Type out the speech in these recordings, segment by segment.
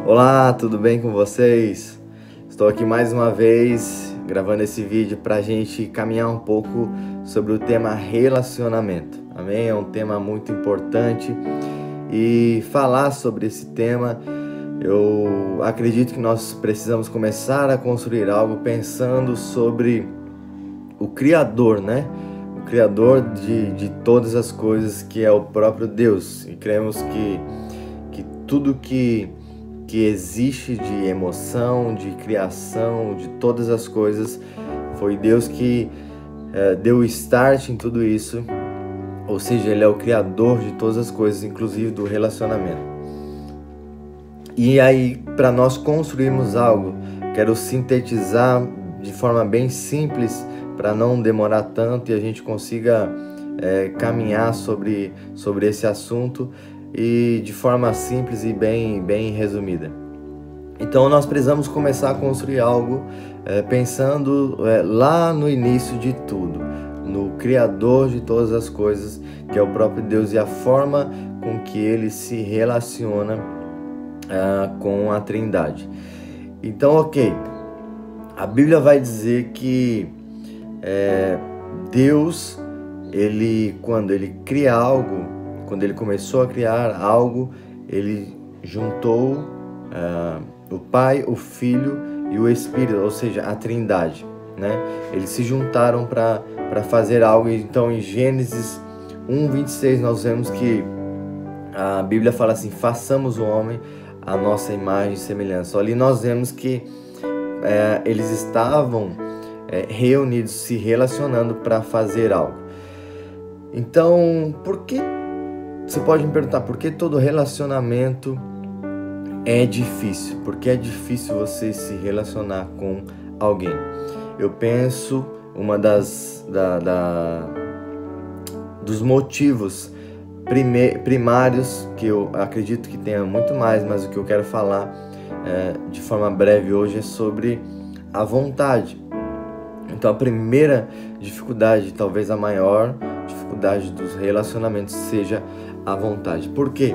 Olá, tudo bem com vocês? Estou aqui mais uma vez gravando esse vídeo para a gente caminhar um pouco sobre o tema relacionamento. Amém? É um tema muito importante e falar sobre esse tema, eu acredito que nós precisamos começar a construir algo pensando sobre o Criador, né? O Criador de todas as coisas, que é o próprio Deus. E cremos que tudo que existe de emoção, de criação, de todas as coisas, foi Deus que deu o start em tudo isso. Ou seja, Ele é o Criador de todas as coisas, inclusive do relacionamento. E aí, para nós construirmos algo, quero sintetizar de forma bem simples, para não demorar tanto e a gente consiga caminhar sobre esse assunto e de forma simples e bem resumida. Então nós precisamos começar a construir algo pensando lá no início de tudo, no Criador de todas as coisas, que é o próprio Deus, e a forma com que Ele se relaciona com a Trindade. Então, ok, a Bíblia vai dizer que Deus, quando Ele cria algo, quando Ele começou a criar algo, Ele juntou o Pai, o Filho e o Espírito, ou seja, a Trindade, né? Eles se juntaram para fazer algo. Então, em Gênesis 1:26, nós vemos que a Bíblia fala assim: façamos o homem à nossa imagem e semelhança. Ali nós vemos que eles estavam reunidos, se relacionando para fazer algo. Então, você pode me perguntar, por que todo relacionamento é difícil? Por que é difícil você se relacionar com alguém? Eu penso, dos motivos primários, que eu acredito que tenha muito mais, mas o que eu quero falar de forma breve hoje é sobre a vontade. Então, a primeira dificuldade, talvez a maior dificuldade dos relacionamentos, seja a vontade. Por quê?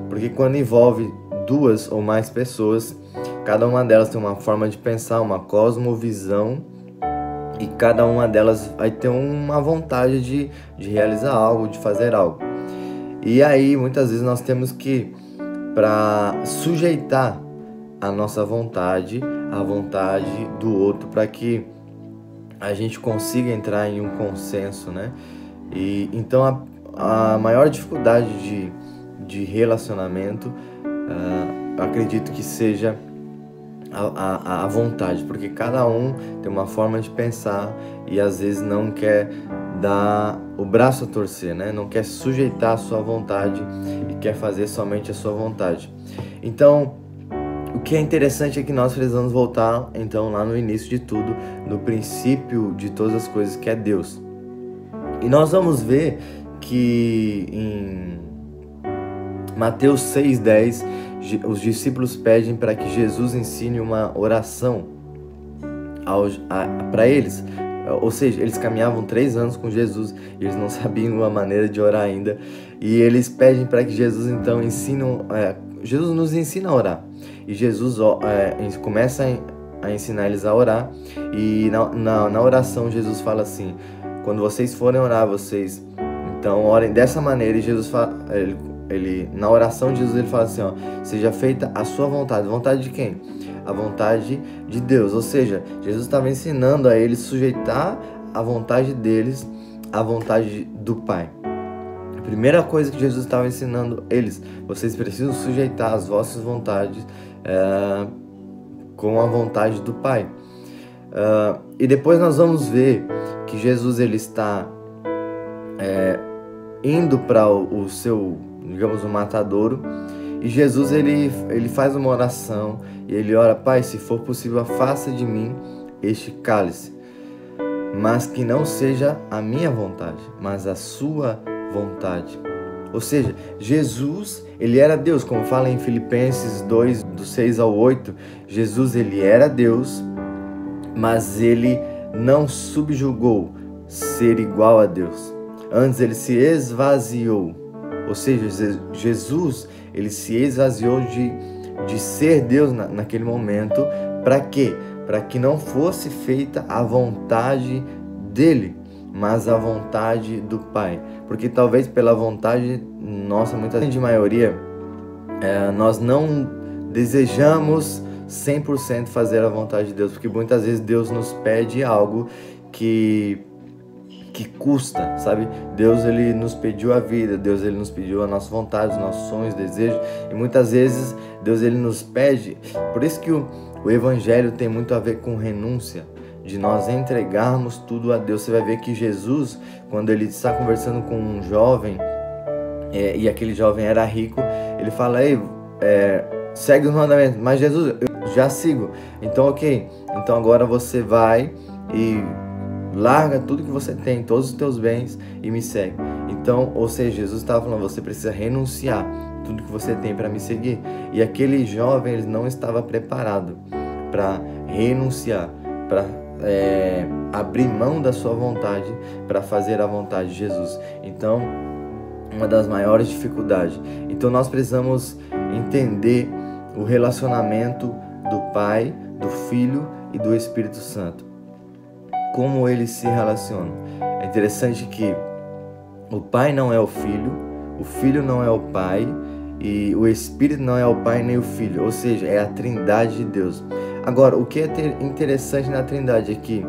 Porque quando envolve duas ou mais pessoas, cada uma delas tem uma forma de pensar, uma cosmovisão, e cada uma delas vai ter uma vontade de realizar algo, de fazer algo. E aí, muitas vezes nós temos que, para sujeitar a nossa vontade, a vontade do outro, para que a gente consiga entrar em um consenso, né? E então a maior dificuldade de relacionamento, eu acredito que seja a vontade, porque cada um tem uma forma de pensar e às vezes não quer dar o braço a torcer, né? Não quer sujeitar a sua vontade e quer fazer somente a sua vontade. Então, o que é interessante é que nós precisamos voltar, então, lá no início de tudo, no princípio de todas as coisas, que é Deus. E nós vamos ver que em Mateus 6:10, os discípulos pedem para que Jesus ensine uma oração para eles. Ou seja, eles caminhavam 3 anos com Jesus e eles não sabiam uma maneira de orar ainda. E eles pedem para que Jesus, então, Jesus nos ensina a orar. E Jesus começa a ensinar eles a orar. E na oração, Jesus fala assim: quando vocês forem orar, vocês então orem dessa maneira. E Jesus fala, na oração de Jesus, ele fala assim: seja feita a sua vontade. Vontade de quem? A vontade de Deus. Ou seja, Jesus estava ensinando a eles sujeitar a vontade deles à vontade do Pai. A primeira coisa que Jesus estava ensinando eles: vocês precisam sujeitar as vossas vontades com a vontade do Pai. E depois nós vamos ver que Jesus, ele está indo para o seu, digamos, o matadouro. E Jesus, ele faz uma oração e ele ora: Pai, se for possível, afasta de mim este cálice, mas que não seja a minha vontade, mas a sua vontade. Ou seja, Jesus, ele era Deus, como fala em Filipenses 2, do 6 ao 8, Jesus, ele era Deus, mas ele não subjugou ser igual a Deus. Antes ele se esvaziou. Ou seja, Jesus, ele se esvaziou de ser Deus naquele momento. Para quê? Para que não fosse feita a vontade dele, mas a vontade do Pai. Porque talvez pela vontade nossa, muita gente, de maioria, nós não desejamos 100% fazer a vontade de Deus, porque muitas vezes Deus nos pede algo que custa, sabe? Deus, ele nos pediu a vida, Deus, ele nos pediu a nossa vontade, os nossos sonhos, desejos, e muitas vezes Deus, ele nos pede. Por isso que o Evangelho tem muito a ver com renúncia, de nós entregarmos tudo a Deus. Você vai ver que Jesus, quando ele está conversando com um jovem, e aquele jovem era rico, ele fala: ei, segue os mandamentos. Mas Jesus, eu já sigo. Então, ok, então agora você vai e larga tudo que você tem, todos os teus bens, e me segue. Então, ou seja, Jesus estava falando: você precisa renunciar tudo que você tem para me seguir. E aquele jovem, ele não estava preparado para renunciar, para abrir mão da sua vontade para fazer a vontade de Jesus. Então, uma das maiores dificuldades. Então, nós precisamos entender o relacionamento do Pai, do Filho e do Espírito Santo. Como eles se relacionam. É interessante que o Pai não é o Filho não é o Pai, e o Espírito não é o Pai nem o Filho, ou seja, é a Trindade de Deus. Agora, o que é interessante na Trindade é que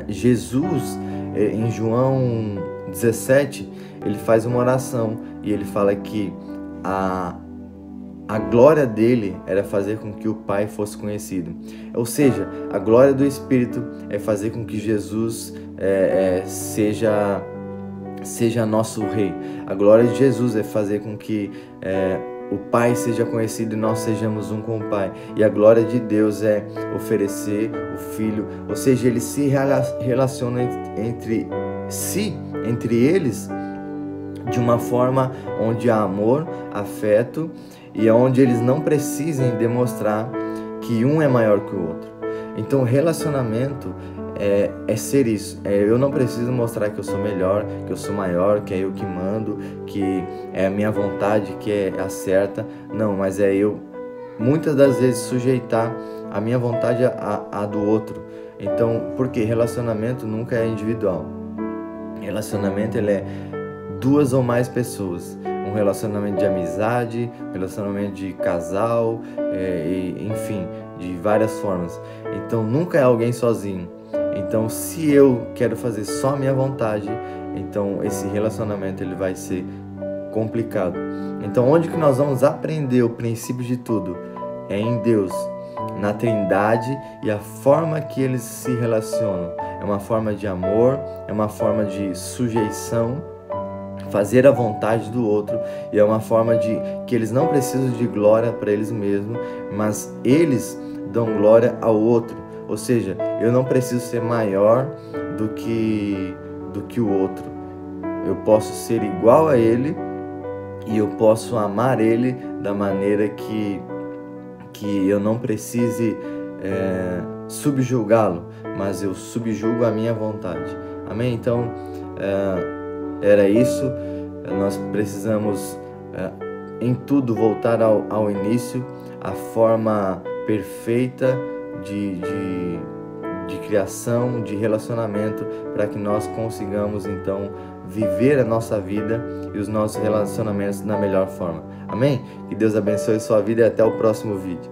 Jesus, em João 17, ele faz uma oração e ele fala que a glória dele era fazer com que o Pai fosse conhecido. Ou seja, a glória do Espírito é fazer com que Jesus seja nosso Rei. A glória de Jesus é fazer com que o Pai seja conhecido e nós sejamos um com o Pai. E a glória de Deus é oferecer o Filho. Ou seja, eles se relacionam entre si, entre eles, de uma forma onde há amor, afeto, e onde eles não precisem demonstrar que um é maior que o outro. Então, relacionamento é ser isso. Eu não preciso mostrar que eu sou melhor, que eu sou maior, que é eu que mando, que é a minha vontade que é a certa. Não, mas é eu, muitas das vezes, sujeitar a minha vontade à do outro. Então, porque relacionamento nunca é individual. Relacionamento, ele é duas ou mais pessoas. Um relacionamento de amizade, um relacionamento de casal, enfim, de várias formas. Então, nunca é alguém sozinho. Então, se eu quero fazer só a minha vontade, então esse relacionamento ele vai ser complicado. Então, onde que nós vamos aprender o princípio de tudo? É em Deus, na Trindade, e a forma que eles se relacionam. É uma forma de amor, é uma forma de sujeição, fazer a vontade do outro, e é uma forma de que eles não precisam de glória para eles mesmos, mas eles dão glória ao outro. Ou seja, eu não preciso ser maior do que o outro. Eu posso ser igual a ele e eu posso amar ele da maneira que eu não precise subjugá-lo, mas eu subjugo a minha vontade. Amém? Então, era isso. Nós precisamos em tudo voltar ao início, a forma perfeita de criação, de relacionamento, para que nós consigamos então viver a nossa vida e os nossos relacionamentos da melhor forma. Amém? Que Deus abençoe sua vida e até o próximo vídeo.